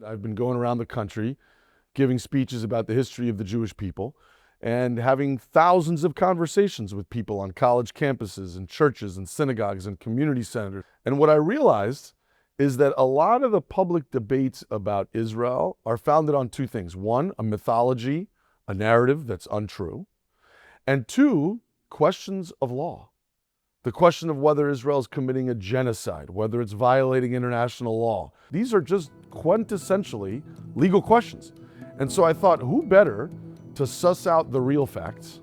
I've been going around the country giving speeches about the history of the Jewish people and having thousands of conversations with people on college campuses and churches and synagogues and community centers. And what I realized is that a lot of the public debates about Israel are founded on two things. One, a mythology, a narrative that's untrue. And two, questions of law. The question of whether Israel is committing a genocide, whether it's violating international law. These are just quintessentially legal questions. And so I thought, who better to suss out the real facts?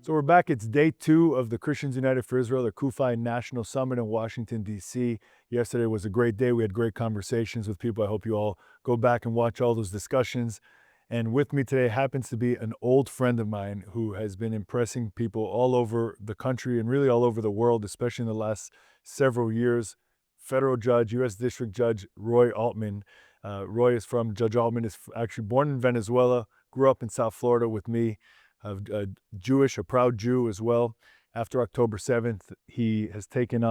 So we're back. It's day 2 of the Christians United for Israel, the CUFI National Summit in Washington, D.C. Yesterday was a great day. We had great conversations with people. I hope you all go back and watch all those discussions. And with me today happens to be an old friend of mine who has been impressing people all over the country and really all over the world, especially in the last several years. Federal judge, U.S. District Judge Roy Altman. Judge Altman is actually born in Venezuela, grew up in South Florida with me. Jewish, a proud Jew as well. After October 7th, he has taken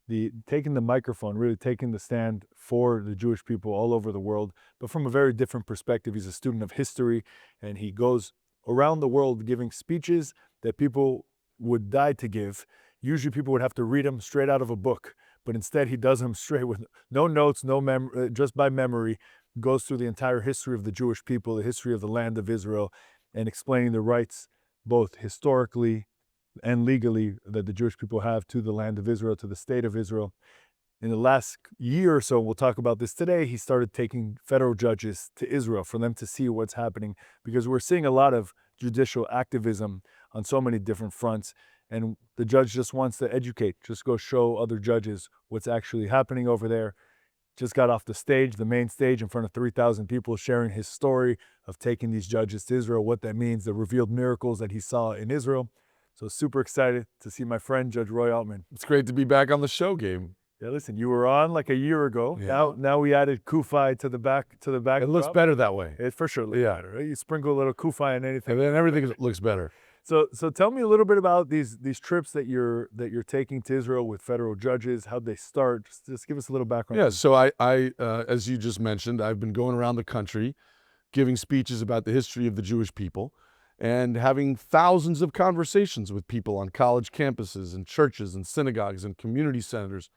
the microphone, really taken the stand for the Jewish people all over the world, but from a very different perspective. He's a student of history, and he goes around the world giving speeches that people would die to give. Usually people would have to read them straight out of a book, but instead he does them straight with no notes, just by memory, goes through the entire history of the Jewish people, the history of the land of Israel, and explaining the rights, both historically and legally, that the Jewish people have to the land of Israel, to the state of Israel. In the last year or so, we'll talk about this today, he started taking federal judges to Israel for them to see what's happening, because we're seeing a lot of judicial activism on so many different fronts, and the judge just wants to educate, just go show other judges what's actually happening over there. Just got off the stage, the main stage, in front of 3,000 people, sharing his story of taking these judges to Israel, what that means, the revealed miracles that he saw in Israel. So super excited to see my friend, Judge Roy Altman. It's great to be back on the show, Gabe. Yeah, listen, you were on like a year ago. Yeah. Now we added CUFI to the back. It looks better that way. It for sure looks better, right? You sprinkle a little CUFI on anything, and then everything looks better. So tell me a little bit about these trips that you're taking to Israel with federal judges. How'd they start? Just give us a little background. Yeah, so I as you just mentioned, I've been going around the country giving speeches about the history of the Jewish people and having thousands of conversations with people on college campuses and churches and synagogues and community centers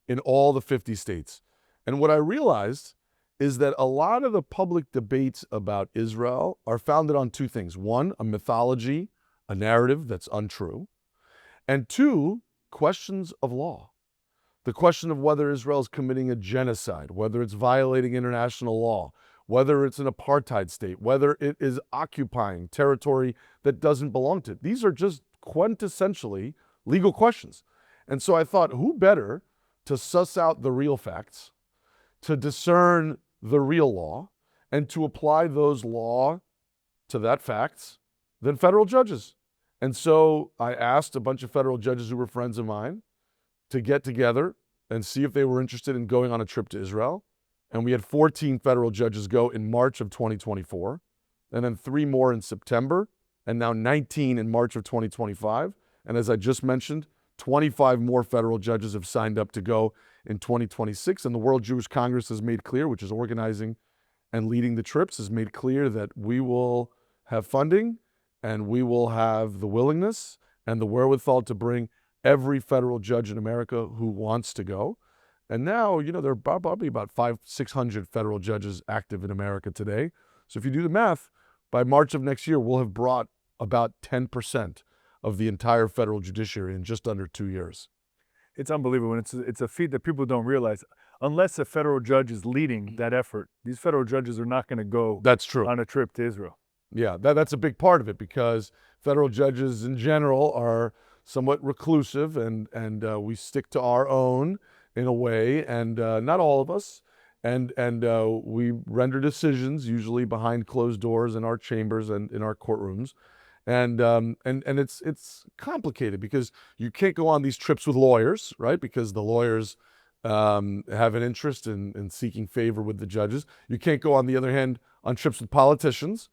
in all the 50 states. And what I realized is that a lot of the public debates about Israel are founded on two things. One, a mythology, a narrative that's untrue. And two, questions of law. The question of whether Israel is committing a genocide, whether it's violating international law, whether it's an apartheid state, whether it is occupying territory that doesn't belong to it. These are just quintessentially legal questions. And so I thought, who better to suss out the real facts, to discern the real law, and to apply those law to that facts than federal judges? And so I asked a bunch of federal judges who were friends of mine to get together and see if they were interested in going on a trip to Israel. And we had 14 federal judges go in March of 2024, and then 3 more in September, and now 19 in March of 2025. And as I just mentioned, 25 more federal judges have signed up to go in 2026. And the World Jewish Congress has made clear, which is organizing and leading the trips, has made clear that we will have funding and we will have the willingness and the wherewithal to bring every federal judge in America who wants to go. And now, there are probably about 500-600 federal judges active in America today. So if you do the math, by March of next year, we'll have brought about 10% of the entire federal judiciary in just under 2 years. It's unbelievable. And it's a feat that people don't realize. Unless a federal judge is leading that effort, these federal judges are not going to go That's true. On a trip to Israel. Yeah, that's a big part of it, because federal judges in general are somewhat reclusive, and we stick to our own in a way, and not all of us, and we render decisions usually behind closed doors in our chambers and in our courtrooms, and it's complicated because you can't go on these trips with lawyers, right? Because the lawyers have an interest in seeking favor with the judges. You can't go, on the other hand, on trips with politicians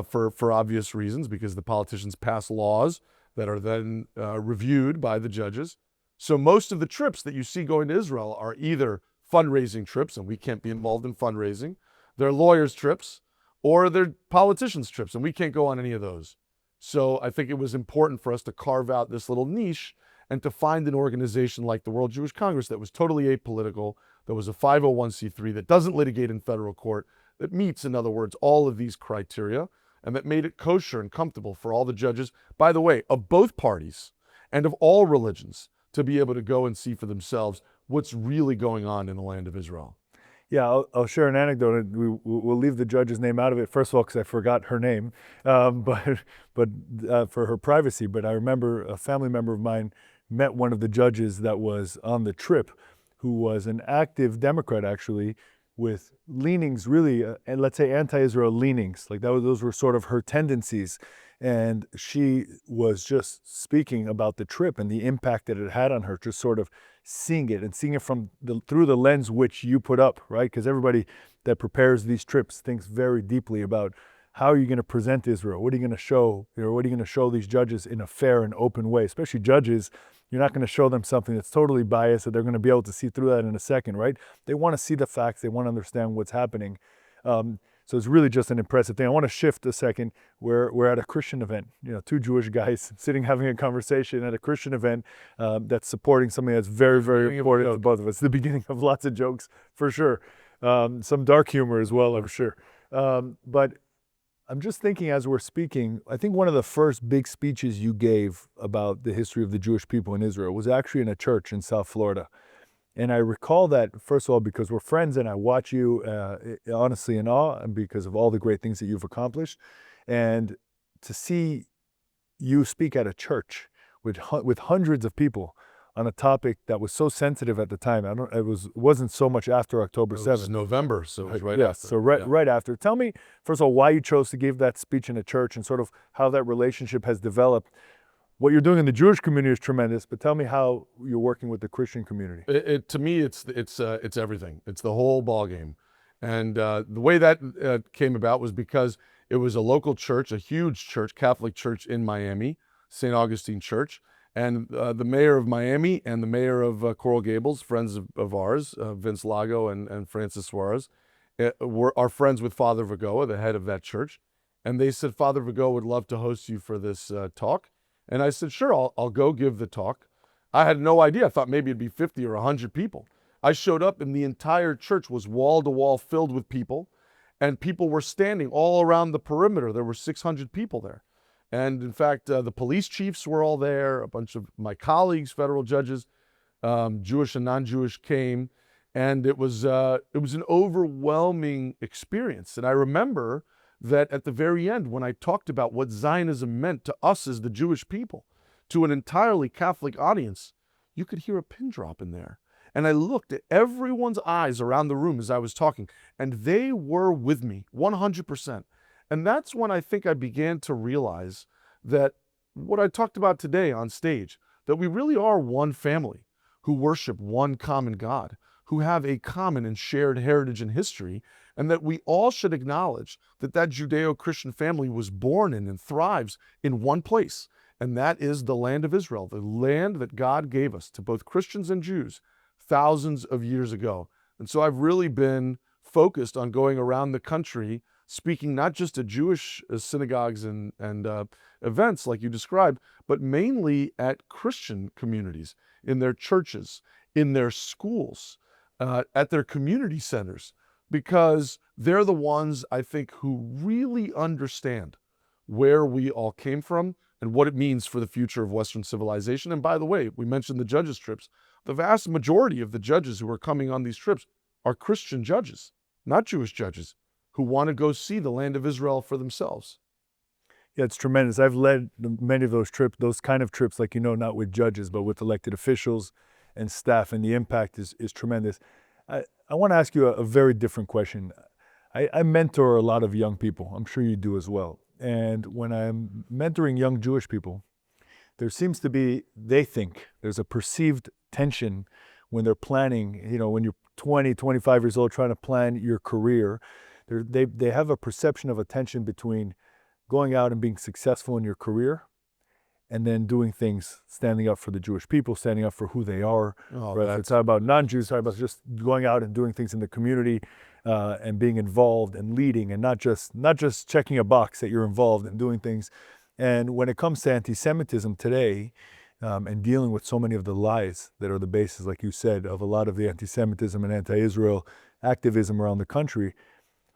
for obvious reasons, because the politicians pass laws that are then reviewed by the judges. So most of the trips that you see going to Israel are either fundraising trips, and we can't be involved in fundraising, they're lawyers' trips, or they're politicians' trips, and we can't go on any of those. So I think it was important for us to carve out this little niche and to find an organization like the World Jewish Congress that was totally apolitical, that was a 501c3, that doesn't litigate in federal court, that meets, in other words, all of these criteria, and that made it kosher and comfortable for all the judges, by the way, of both parties and of all religions, to be able to go and see for themselves what's really going on in the land of Israel. Yeah, I'll share an anecdote. And we'll leave the judge's name out of it. First of all, because I forgot her name, but for her privacy. But I remember a family member of mine met one of the judges that was on the trip, who was an active Democrat, actually, with leanings really, and let's say anti-Israel leanings. Like those were sort of her tendencies. And she was just speaking about the trip and the impact that it had on her, just sort of seeing it and seeing it through the lens which you put up, right? Because everybody that prepares these trips thinks very deeply about how are you going to present Israel? What are you going to show? What are you going to show these judges in a fair and open way? Especially judges, you're not going to show them something that's totally biased that they're going to be able to see through that in a second, right? They want to see the facts. They want to understand what's happening. So it's really just an impressive thing. I want to shift a second. We're at a Christian event, two Jewish guys sitting having a conversation at a Christian event that's supporting something that's very, very important to both of us. The beginning of lots of jokes, for sure. Some dark humor as well, I'm sure. But I'm just thinking as we're speaking, I think one of the first big speeches you gave about the history of the Jewish people in Israel was actually in a church in South Florida. And I recall that, first of all, because we're friends and I watch you honestly in awe, and because of all the great things that you've accomplished. And to see you speak at a church with hundreds of people on a topic that was so sensitive at the time. It wasn't so much after October 7th. It was November, so it was right after. So right after. Tell me, first of all, why you chose to give that speech in a church and sort of how that relationship has developed. What you're doing in the Jewish community is tremendous, but tell me how you're working with the Christian community. To me, it's everything. It's the whole ballgame. And the way that came about was because it was a local church, a huge church, Catholic church in Miami, St. Augustine Church. And the mayor of Miami and the mayor of Coral Gables, friends of ours, Vince Lago and Francis Suarez, are friends with Father Vergoa, the head of that church. And they said, Father Vergoa would love to host you for this talk. And I said, sure, I'll go give the talk. I had no idea. I thought maybe it'd be 50 or 100 people. I showed up and the entire church was wall to wall filled with people, and people were standing all around the perimeter. There were 600 people there. And in fact, the police chiefs were all there. A bunch of my colleagues, federal judges, Jewish and non-Jewish, came. And it was an overwhelming experience. And I remember that at the very end, when I talked about what Zionism meant to us as the Jewish people, to an entirely Catholic audience, you could hear a pin drop in there. And I looked at everyone's eyes around the room as I was talking, and they were with me 100%. And that's when I think I began to realize that what I talked about today on stage, that we really are one family who worship one common God, who have a common and shared heritage and history, and that we all should acknowledge that that Judeo-Christian family was born in and thrives in one place, and that is the land of Israel, the land that God gave us to both Christians and Jews thousands of years ago. And so I've really been focused on going around the country, speaking not just at Jewish synagogues and events like you described, but mainly at Christian communities, in their churches, in their schools, at their community centers, because they're the ones, I think, who really understand where we all came from and what it means for the future of Western civilization. And by the way, we mentioned the judges' trips. The vast majority of the judges who are coming on these trips are Christian judges, not Jewish judges, who want to go see the land of Israel for themselves. Yeah, it's tremendous. I've led many of those trips, those kind of trips, like, not with judges, but with elected officials and staff, and the impact is tremendous. I want to ask you a very different question. I mentor a lot of young people. I'm sure you do as well. And when I'm mentoring young Jewish people, there seems to be, they think, there's a perceived tension when they're planning, when you're 20, 25 years old trying to plan your career. They have a perception of a tension between going out and being successful in your career and then doing things, standing up for the Jewish people, standing up for who they are. Oh, Right? If it's about non-Jews, talking about just going out and doing things in the community and being involved and leading, and not just checking a box that you're involved and doing things. And when it comes to anti-Semitism today, and dealing with so many of the lies that are the basis, like you said, of a lot of the anti-Semitism and anti-Israel activism around the country,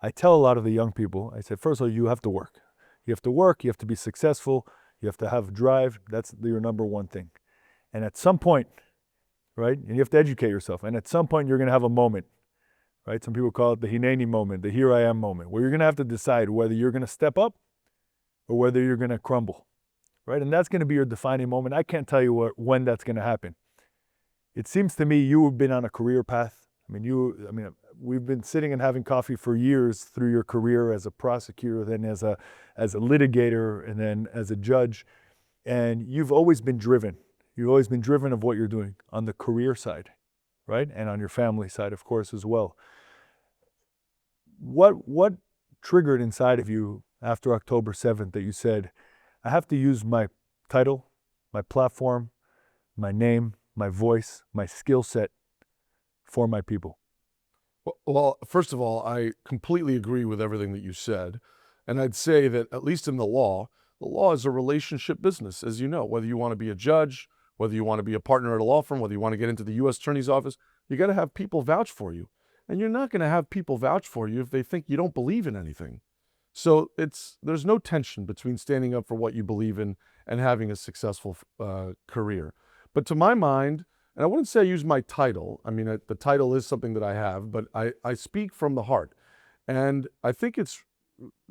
I tell a lot of the young people, I said, first of all, you have to work. You have to work, you have to be successful, you have to have drive. That's your number one thing. And at some point, right, and you have to educate yourself, and at some point you're going to have a moment, right? Some people call it the Hineni moment, the here I am moment, where you're going to have to decide whether you're going to step up or whether you're going to crumble, right? And that's going to be your defining moment. I can't tell you when that's going to happen. It seems to me you have been on a career path. We've been sitting and having coffee for years through your career as a prosecutor, then as a litigator, and then as a judge. And you've always been driven. You've always been driven of what you're doing on the career side, right? And on your family side, of course, as well. What triggered inside of you after October 7th that you said, I have to use my title, my platform, my name, my voice, my skill set for my people? Well, first of all, I completely agree with everything that you said. And I'd say that, at least in the law is a relationship business, as you know. Whether you want to be a judge, whether you want to be a partner at a law firm, whether you want to get into the U.S. Attorney's Office, you got to have people vouch for you. And you're not going to have people vouch for you if they think you don't believe in anything. So there's no tension between standing up for what you believe in and having a successful career. But to my mind, and I wouldn't say I use my title. I mean, the title is something that I have, but I speak from the heart. And I think it's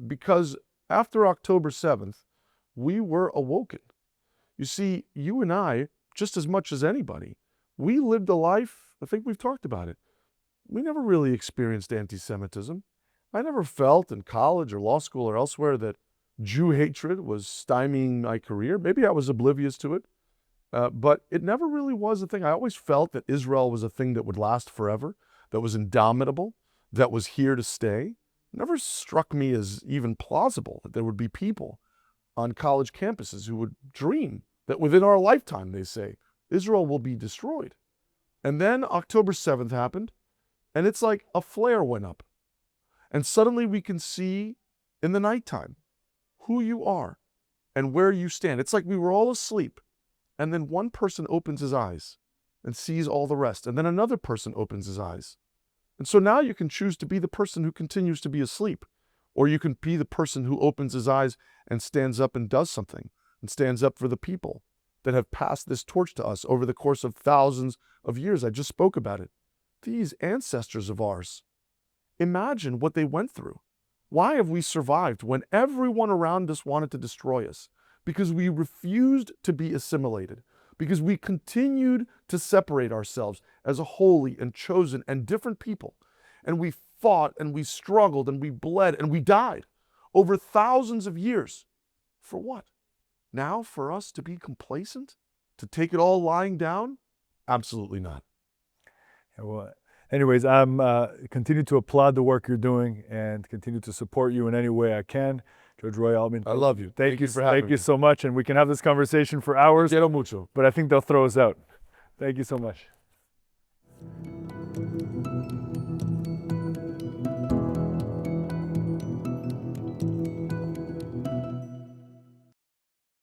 because after October 7th, we were awoken. You see, you and I, just as much as anybody, we lived a life, I think we've talked about it. We never really experienced anti-Semitism. I never felt in college or law school or elsewhere that Jew hatred was stymieing my career. Maybe I was oblivious to it. But it never really was a thing. I always felt that Israel was a thing that would last forever, that was indomitable, that was here to stay. It never struck me as even plausible that there would be people on college campuses who would dream that within our lifetime, they say, Israel will be destroyed. And then October 7th happened, and it's like a flare went up. And suddenly we can see in the nighttime who you are and where you stand. It's like we were all asleep. And then one person opens his eyes and sees all the rest. And then another person opens his eyes. And so now you can choose to be the person who continues to be asleep. Or you can be the person who opens his eyes and stands up and does something. And stands up for the people that have passed this torch to us over the course of thousands of years. I just spoke about it. These ancestors of ours, imagine what they went through. Why have we survived when everyone around us wanted to destroy us? Because we refused to be assimilated, because we continued to separate ourselves as a holy and chosen and different people. And we fought and we struggled and we bled and we died over thousands of years. For what? Now for us to be complacent? To take it all lying down? Absolutely not. Well, anyways, I'm continue to applaud the work you're doing and continue to support you in any way I can. Judge Roy Altman, I love you. Thank you for having me. Thank you so much, and we can have this conversation for hours. Quiero mucho. But I think they'll throw us out. Thank you so much.